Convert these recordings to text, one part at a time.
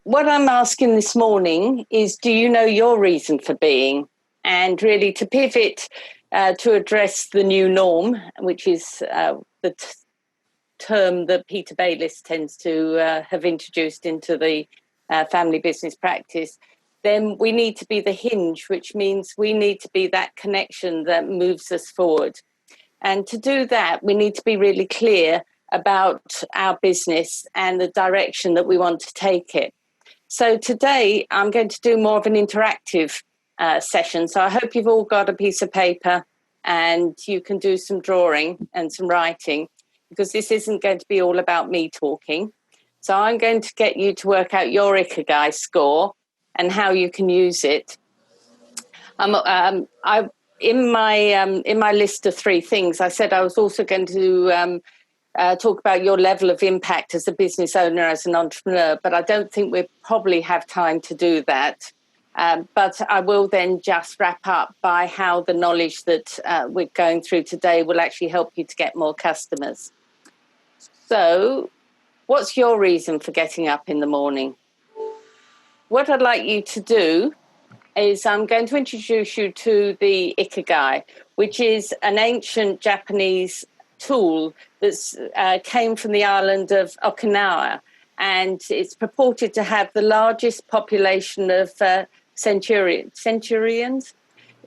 what I'm asking this morning is, do you know your reason for being? And really to pivot to address the new norm, which is the term that Peter Bayliss tends to have introduced into the family business practice, then we need to be the hinge, which means we need to be that connection that moves us forward. And to do that, we need to be really clear about our business and the direction that we want to take it. So today I'm going to do more of an interactive session. So I hope you've all got a piece of paper and you can do some drawing and some writing, because this isn't going to be all about me talking. So I'm going to get you to work out your Ikegai score and how you can use it. In my list of 3 things, I said I was also going to talk about your level of impact as a business owner, as an entrepreneur, but I don't think we probably have time to do that. But I will then just wrap up by how the knowledge that we're going through today will actually help you to get more customers. So, what's your reason for getting up in the morning? What I'd like you to do is I'm going to introduce you to the Ikegai, which is an ancient Japanese tool that came from the island of Okinawa, and it's purported to have the largest population of centurions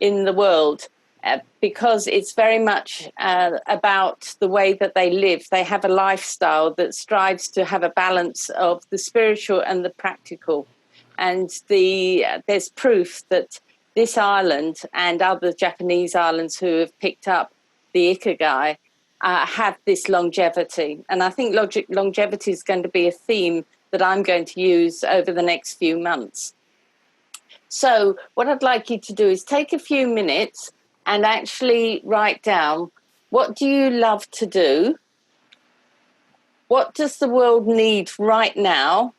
in the world. Because it's very much about the way that they live. They have a lifestyle that strives to have a balance of the spiritual and the practical. And there's proof that this island and other Japanese islands who have picked up the Ikegai have this longevity. And I think longevity is going to be a theme that I'm going to use over the next few months. So what I'd like you to do is take a few minutes and actually write down, what do you love to do? What does the world need right now?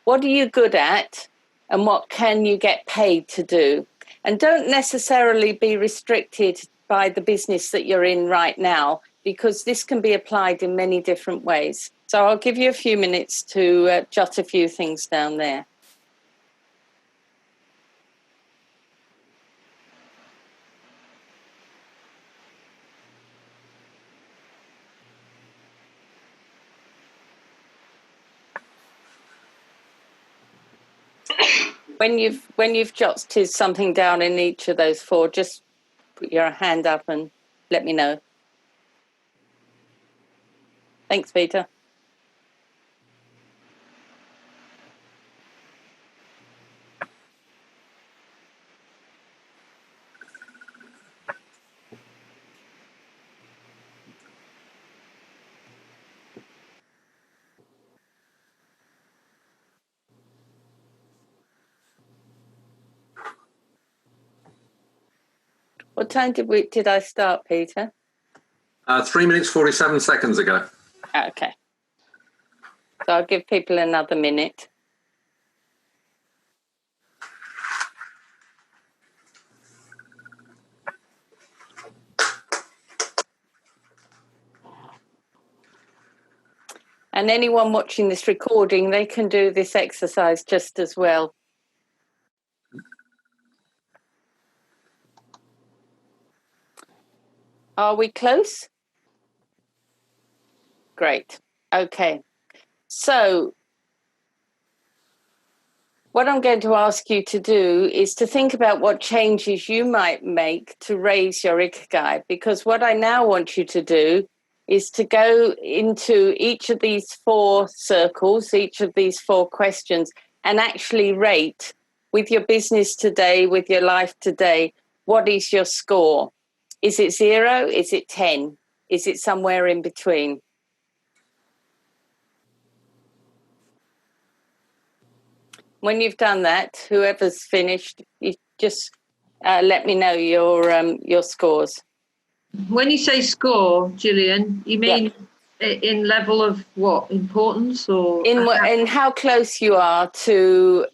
What are you good at? And what can you get paid to do? And don't necessarily be restricted by the business that you're in right now, because this can be applied in many different ways. So I'll give you a few minutes to jot a few things down there. When you've jotted something down in each of those 4, just put your hand up and let me know. Thanks, Peter. What time did I start, Peter? 3 minutes, 47 seconds ago. Okay. So I'll give people another minute. And anyone watching this recording, they can do this exercise just as well. Are we close? Great. Okay. So what I'm going to ask you to do is to think about what changes you might make to raise your Ikegai, because what I now want you to do is to go into each of these 4 circles, each of these 4 questions, and actually rate with your business today, with your life today, what is your score? Is it 0? Is it 10? Is it somewhere in between? When you've done that, whoever's finished, you just let me know your scores. When you say score, Gillian, you mean in level of what, importance, or in how close you are to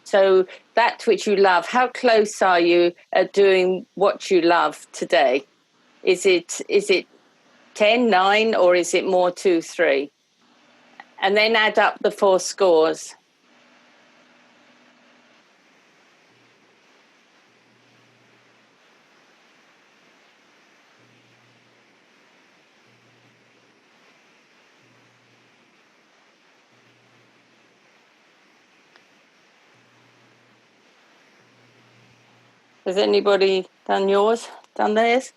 so that which you love? How close are you at doing what you love today? Is it 10, 9, or is it more 2, 3? And then add up the 4 scores. Has anybody done theirs?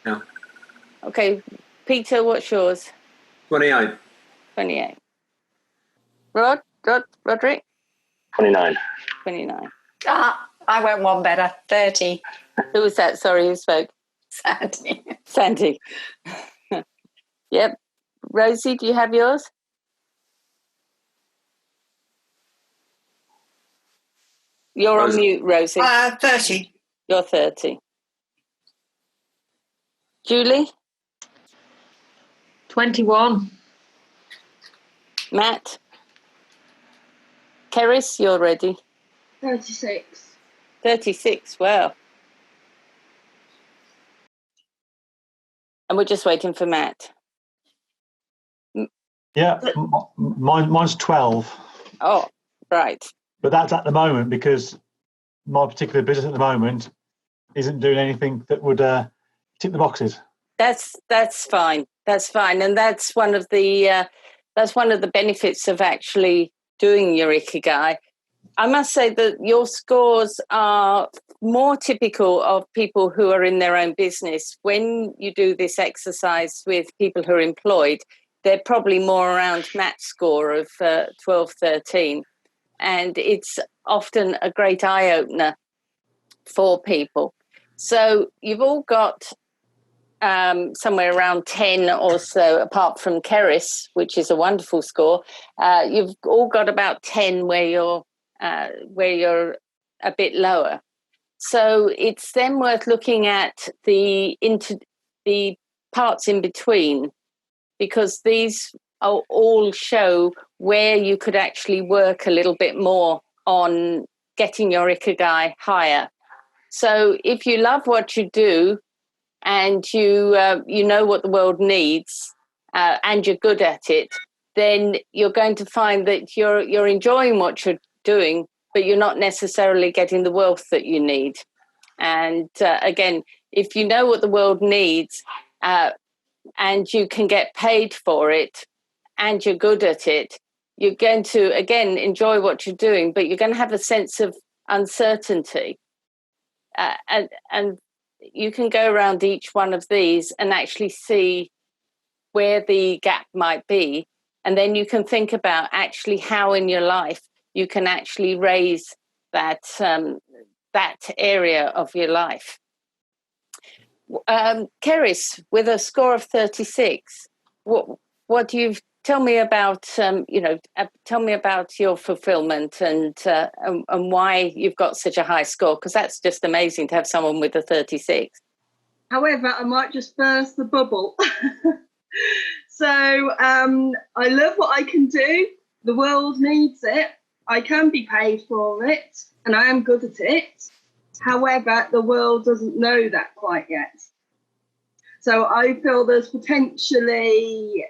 Yeah. Okay, Peter, what's yours? 28. 28. Roderick? 29. 29. I went one better, 30. Who was that? Sorry, who spoke? Sandy. Sandy. Yep. Rosie, do you have yours? You're on mute, Rosie. 30. You're 30. Julie? 21. Matt? Keris, you're ready. 36. 36, wow. And we're just waiting for Matt. Yeah, mine's 12. Oh, right. But that's at the moment because my particular business at the moment isn't doing anything that would tick the boxes. That's fine. That's fine, and that's one of the benefits of actually doing your Ikigai. I must say that your scores are more typical of people who are in their own business. When you do this exercise with people who are employed, they're probably more around Matt's score of 12, 13. And it's often a great eye-opener for people. So you've all got somewhere around 10 or so, apart from Keris, which is a wonderful score. You've all got about 10 where you're a bit lower. So it's then worth looking at the parts in between, because these all show where you could actually work a little bit more on getting your Ikigai higher. So if you love what you do and you know what the world needs and you're good at it, then you're going to find that you're enjoying what you're doing, but you're not necessarily getting the wealth that you need. And again, if you know what the world needs and you can get paid for it and you're good at it, you're going to, again, enjoy what you're doing, but you're going to have a sense of uncertainty. And you can go around each one of these and actually see where the gap might be. And then you can think about actually how in your life you can actually raise that area of your life. Keris, with a score of 36, what do you tell me about? Tell me about your fulfillment and why you've got such a high score, because that's just amazing to have someone with a 36. However, I might just burst the bubble. So I love what I can do. The world needs it. I can be paid for it, and I am good at it. However, the world doesn't know that quite yet. So I feel there's potentially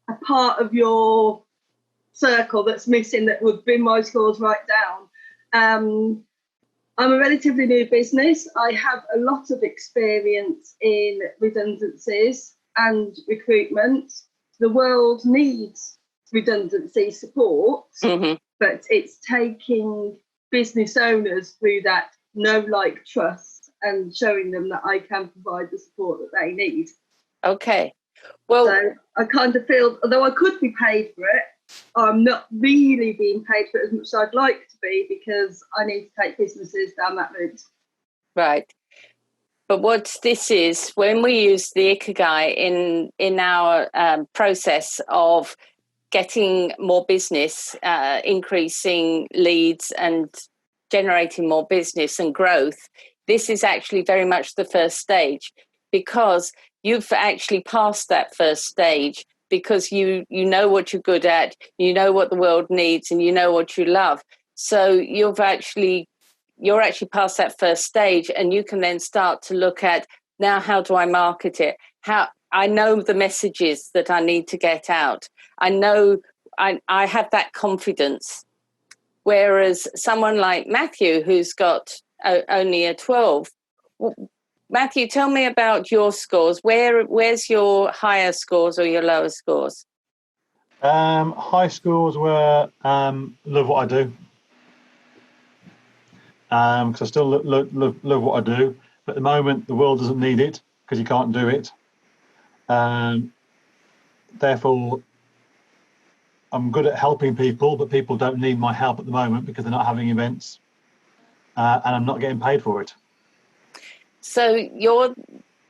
a part of your circle that's missing that would bring my scores right down. I'm a relatively new business. I have a lot of experience in redundancies and recruitment. The world needs redundancy support, but it's taking business owners through that know, like, trust and showing them that I can provide the support that they need. Okay. Well, so I kind of feel, although I could be paid for it, I'm not really being paid for it as much as I'd like to be, because I need to take businesses down that route. Right. But what this is, when we use the Ikigai in our process of getting more business, increasing leads and generating more business and growth, this is actually very much the first stage, because you've actually passed that first stage, because you know what you're good at, you know what the world needs, and you know what you love. So you're actually past that first stage, and you can then start to look at, now, how do I market it? How I know the messages that I need to get out. I know I have that confidence. Whereas someone like Matthew, who's got only a 12, Matthew, tell me about your scores. Where's your higher scores or your lower scores? High scores were love what I do. because I still love what I do. But at the moment, the world doesn't need it because you can't do it. Therefore, I'm good at helping people, but people don't need my help at the moment because they're not having events, and I'm not getting paid for it. So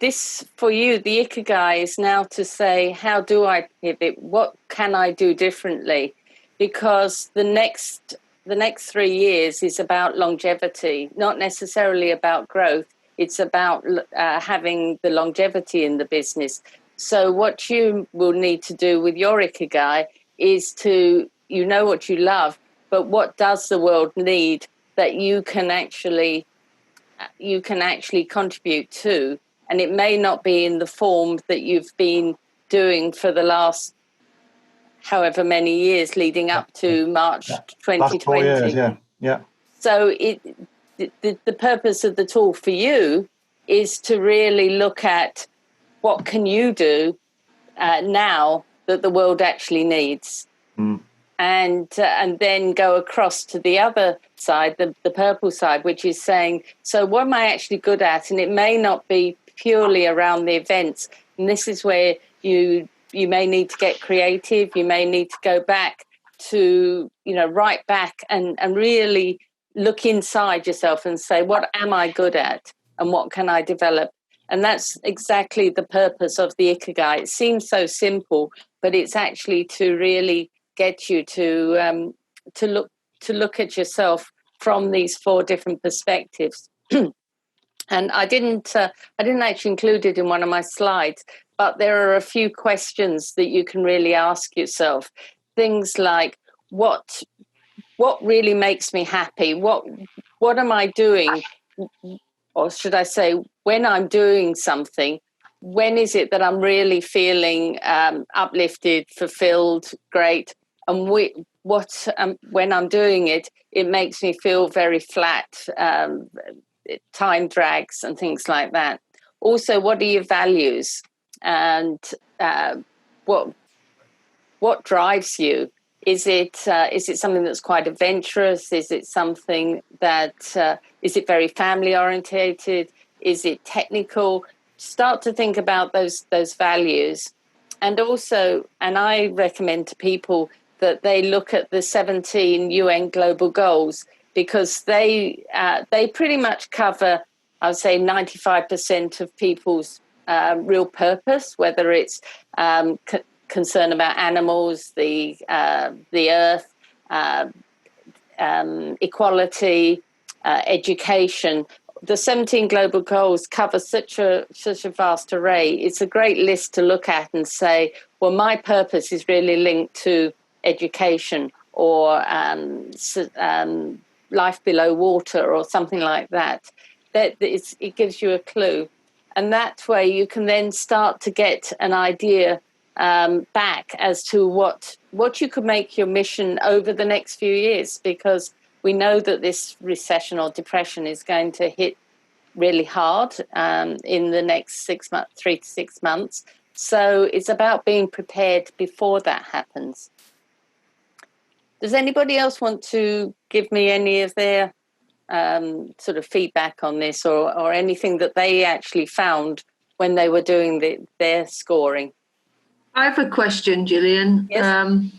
this for you, the Ikegai is now to say, how do I pivot? What can I do differently? Because the next 3 years is about longevity, not necessarily about growth. It's about having the longevity in the business. So what you will need to do with your Ikegai is you know what you love, but what does the world need that you can actually contribute to? And it may not be in the form that you've been doing for the last however many years leading up to March 2020. Last 4 years, yeah. So the purpose of the tool for you is to really look at what can you do now that the world actually needs. And then go across to the other side, the purple side, which is saying, so what am I actually good at? And it may not be purely around the events. And this is where you may need to get creative. You may need to go back to, right back and really look inside yourself and say, what am I good at? And what can I develop? And that's exactly the purpose of the Ikegai. It seems so simple, but it's actually to really get you to look at yourself from these 4 different perspectives. And I didn't actually include it in one of my slides, but there are a few questions that you can really ask yourself. Things like, what really makes me happy? What am I doing? Or should I say, when I'm doing something, when is it that I'm really feeling uplifted, fulfilled, great? And when I'm doing it, it makes me feel very flat, time drags and things like that. Also, what are your values? And what drives you? Is it something that's quite adventurous? Is it something that is it very family orientated? Is it technical? Start to think about those values, and I recommend to people that they look at the 17 UN Global Goals, because they pretty much cover, I would say, 95% of people's real purpose, whether it's concern about animals, the earth, equality, education. The 17 global goals cover such a vast array. It's a great list to look at and say, well, my purpose is really linked to education or life below water or something like that. It gives you a clue. And that way you can then start to get an idea back as to what you could make your mission over the next few years, because we know that this recession or depression is going to hit really hard in the next 6 months, 3 to 6 months. So it's about being prepared before that happens. Does anybody else want to give me any of their sort of feedback on this, or anything that they actually found when they were doing their scoring? I have a question, Gillian. Yes.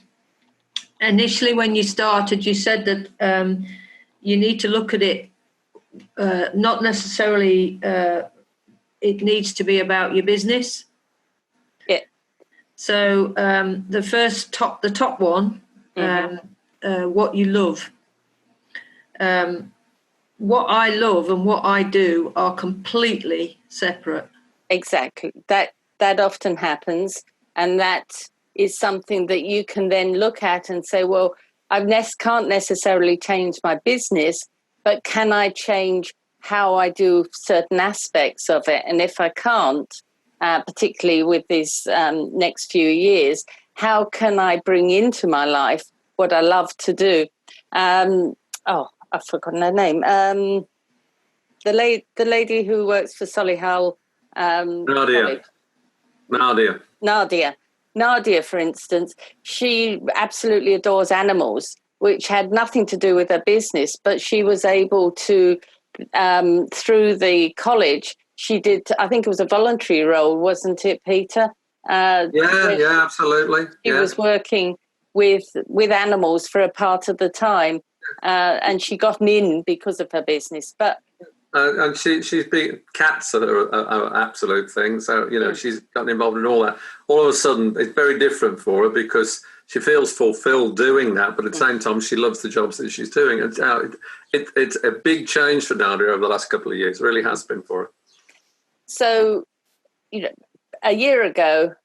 Initially, when you started, you said that you need to look at it, not necessarily it needs to be about your business. Yeah. So the top one, what you love. What I love and what I do are completely separate. Exactly. That often happens, and that is something that you can then look at and say, well, I can't necessarily change my business, but can I change how I do certain aspects of it? And if I can't, particularly with these next few years, how can I bring into my life what I love to do? I've forgotten her name. The lady who works for Solihull. Nadia, for instance, she absolutely adores animals, which had nothing to do with her business, but she was able to, through the college, she did, I think it was a voluntary role, wasn't it, Peter? Yeah, absolutely. She was working with animals for a part of the time, and she got in because of her business. But and she's been cats are an absolute thing. So she's gotten involved in all that. All of a sudden, it's very different for her because she feels fulfilled doing that, but at the same time, she loves the jobs that she's doing. And it's a big change for Nadia over the last couple of years. It really has been for her. So, a year ago,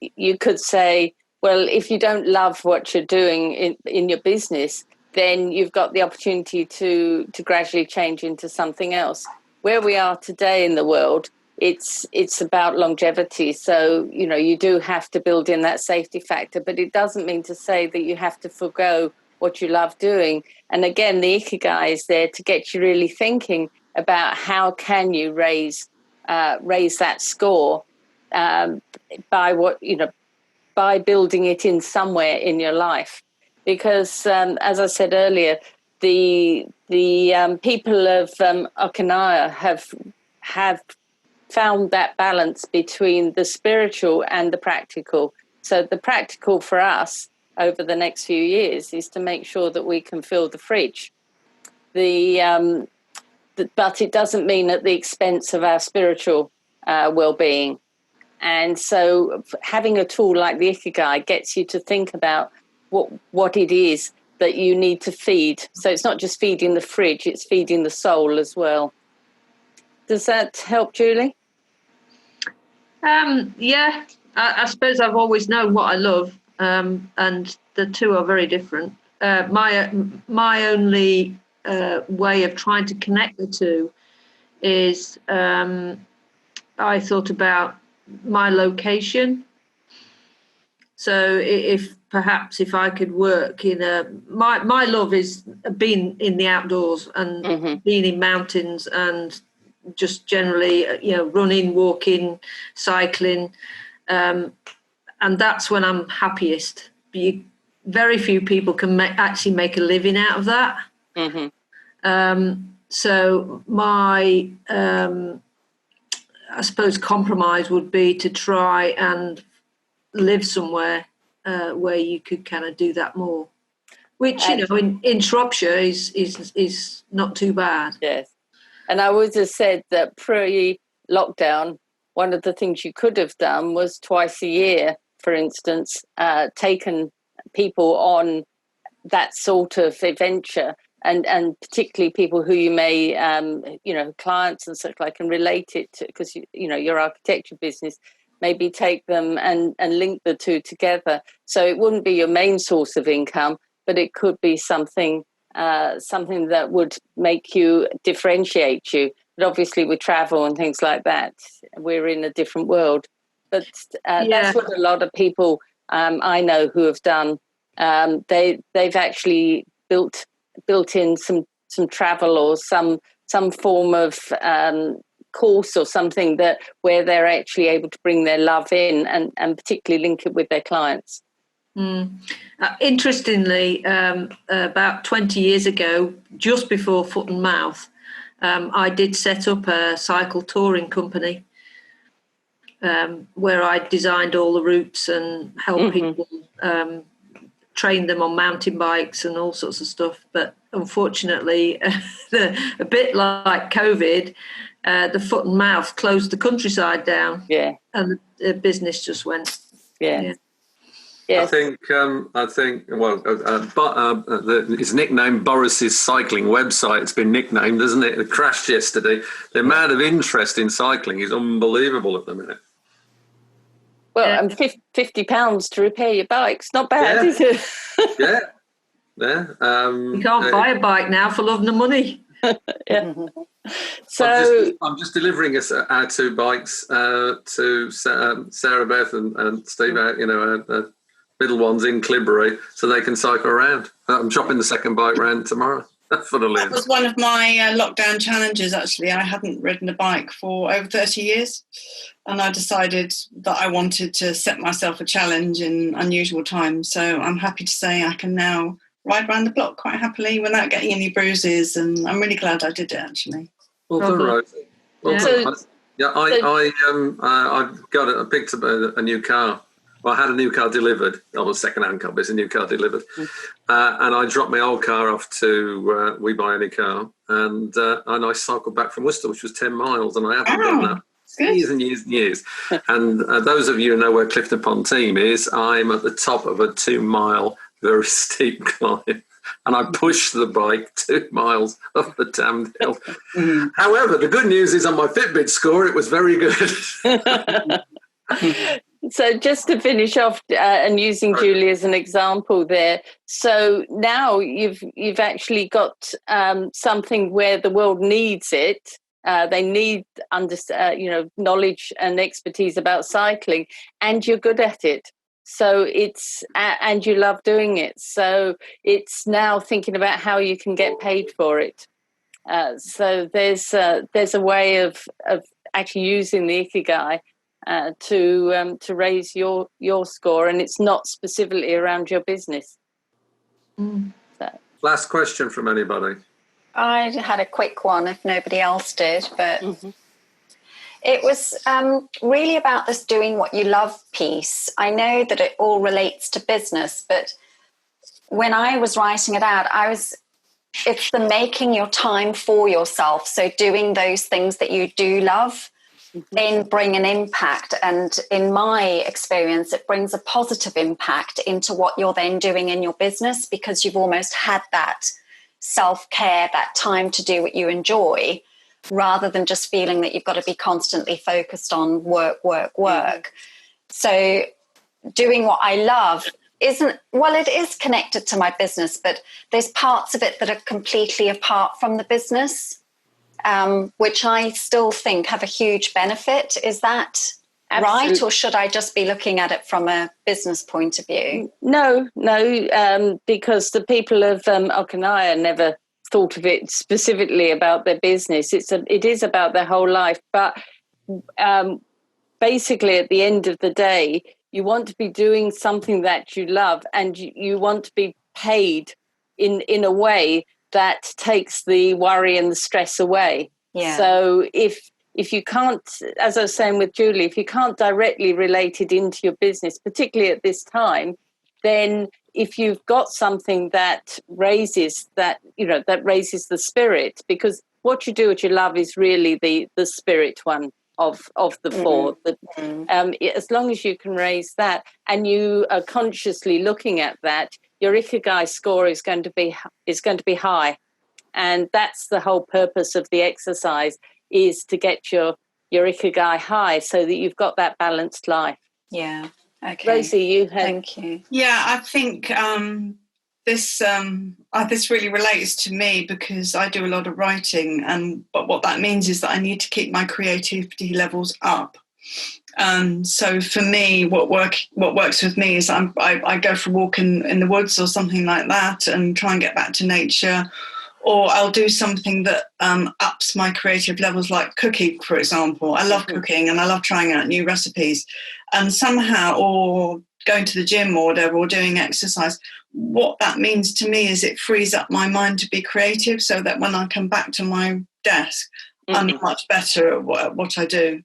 you could say, well, if you don't love what you're doing in your business, then you've got the opportunity to gradually change into something else. Where we are today in the world, it's about longevity. So, you do have to build in that safety factor, but it doesn't mean to say that you have to forgo what you love doing. And again, the Ikegai is there to get you really thinking about how can you raise that score by building it in somewhere in your life. Because, as I said earlier, the people of Okinawa have found that balance between the spiritual and the practical. So the practical for us over the next few years is to make sure that we can fill the fridge. But it doesn't mean at the expense of our spiritual well-being. And so having a tool like the Ikegai gets you to think about what it is that you need to feed. So it's not just feeding the fridge, it's feeding the soul as well. Does that help, Julie? Yeah, I suppose I've always known what I love, and the two are very different. My only way of trying to connect the two is I thought about my location. So if I could work in my love is being in the outdoors and being in mountains and just generally, running, walking, cycling. And that's when I'm happiest. Very few people can actually make a living out of that. So my, I suppose, compromise would be to try and live somewhere where you could kind of do that more, which in Shropshire is not too bad. Yes, and I would have said that pre-lockdown, one of the things you could have done was twice a year, for instance, taken people on that sort of adventure, and particularly people who you may, clients and such like, and relate it to, because your architecture business. Maybe take them and link the two together. So it wouldn't be your main source of income, but it could be something that would make you differentiate you. But obviously with travel and things like that, we're in a different world. But that's what a lot of people I know who have done. They've actually built in some travel or some form of course or something where they're actually able to bring their love in and particularly link it with their clients. Interestingly, about 20 years ago, just before Foot and Mouth, I did set up a cycle touring company where I designed all the routes and helped people train them on mountain bikes and all sorts of stuff. But unfortunately, a bit like COVID, the Foot and Mouth closed the countryside down. Yeah, and the business just went. Yeah. I think. Well, his nickname Boris's cycling website. It's been nicknamed, isn't it? It crashed yesterday. The amount of interest in cycling is unbelievable at the minute. Well, and £50 to repair your bike's not bad, is it? Yeah. You can't buy a bike now for love nor money. So I'm just delivering our two bikes to Sarah Beth and Steve, our middle ones in Clibbery, so they can cycle around. I'm chopping the second bike round tomorrow. That was one of my lockdown challenges, actually. I hadn't ridden a bike for over 30 years, and I decided that I wanted to set myself a challenge in unusual times. So I'm happy to say I can now ride around the block quite happily without getting any bruises, and I'm really glad I did it, actually. Well done, Rosie. Well Yeah. done. I picked up a new car. Well, I had a new car delivered. Not a second-hand car, but it's a new car delivered. And I dropped my old car off to We Buy Any Car, and I cycled back from Worcester, which was 10 miles, and I haven't done that years and years and years. And those of you who know where Clifton Pond Team is, I'm at the top of a 2-mile, very steep climb. And I pushed the bike 2 miles up the damned hill. However, the good news is on my Fitbit score, it was very good. So just to finish off and using Julie as an example there. So now you've actually got something where the world needs it. They need knowledge and expertise about cycling, and you're good at it. So and you love doing it. So it's now thinking about how you can get paid for it. So there's a way of actually using the Ikegai to raise your score, and it's not specifically around your business. So. Last question from anybody. I had a quick one if nobody else did, but it was really about this doing what you love piece. I know that it all relates to business, but when I was writing it out, it's the making your time for yourself. So doing those things that you do love then bring an impact. And in my experience, it brings a positive impact into what you're then doing in your business, because you've almost had that self-care, that time to do what you enjoy, rather than just feeling that you've got to be constantly focused on work. So doing what I love it is connected to my business, but there's parts of it that are completely apart from the business, which I still think have a huge benefit. Is that right? Or should I just be looking at it from a business point of view? No, because the people of Okinawa never thought of it specifically about their business. It is about their whole life. But basically, at the end of the day, you want to be doing something that you love, and you want to be paid in a way that takes the worry and the stress away. Yeah. So if you can't, as I was saying with Julie, if you can't directly relate it into your business, particularly at this time, then if you've got something that raises that raises the spirit, because what you do, what you love, is really the spirit one of the four. As long as you can raise that, and you are consciously looking at that, your Ikegai score is going to be high, and that's the whole purpose of the exercise, is to get your Ikegai high, so that you've got that balanced life. Yeah. Okay. Rosie, Thank you. Yeah, I think this really relates to me, because I do a lot of writing, but what that means is that I need to keep my creativity levels up. So for me, what works with me is I go for a walk in the woods or something like that, and try and get back to nature. Or I'll do something that ups my creative levels, like cooking, for example. I love cooking, and I love trying out new recipes. And somehow, or going to the gym or whatever, or doing exercise, what that means to me is it frees up my mind to be creative, so that when I come back to my desk, I'm much better at what I do.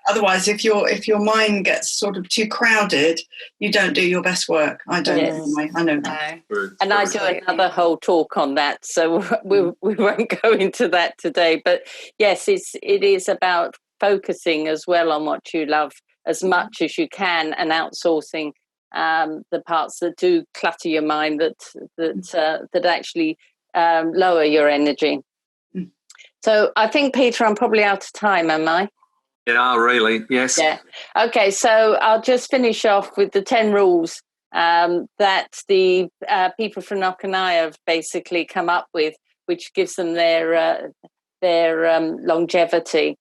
Otherwise, if your mind gets sort of too crowded, you don't do your best work. I don't anyway. I know that. And I do another whole talk on that, so we won't go into that today. But yes, it is about focusing as well on what you love as much as you can, and outsourcing the parts that do clutter your mind, that actually lower your energy. So I think, Peter, I'm probably out of time, am I? Yeah, really, yes. Yeah. Okay, so I'll just finish off with the 10 rules that the people from Okinawa have basically come up with, which gives them their longevity.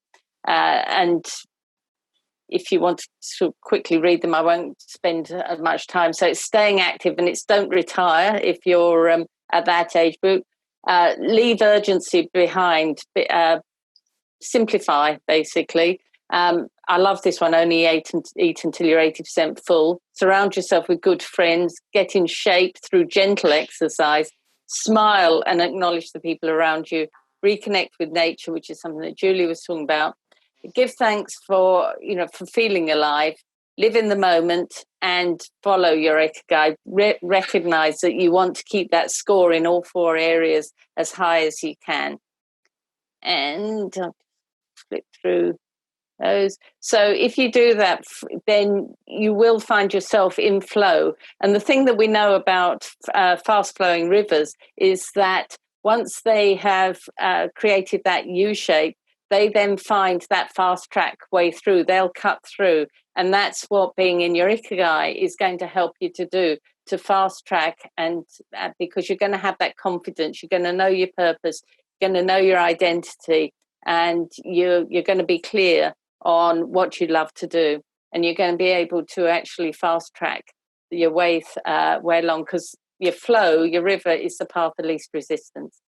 And if you want to quickly read them, I won't spend much time. So it's staying active, and it's don't retire if you're at that age group. Leave urgency behind. Simplify, basically. I love this one. Only eat until you're 80% full. Surround yourself with good friends. Get in shape through gentle exercise. Smile and acknowledge the people around you. Reconnect with nature, which is something that Julie was talking about. Give thanks for feeling alive. Live in the moment and follow your Ikegai. Recognize that you want to keep that score in all 4 areas as high as you can. And I'll flip through those. So if you do that, then you will find yourself in flow. And the thing that we know about fast flowing rivers is that once they have created that U shape, they then find that fast track way through. They'll cut through. And that's what being in your Ikegai is going to help you to do, to fast track. And because you're going to have that confidence, you're going to know your purpose, you're going to know your identity, and you're going to be clear on what you love to do. And you're going to be able to actually fast track your way along, because your flow, your river, is the path of least resistance.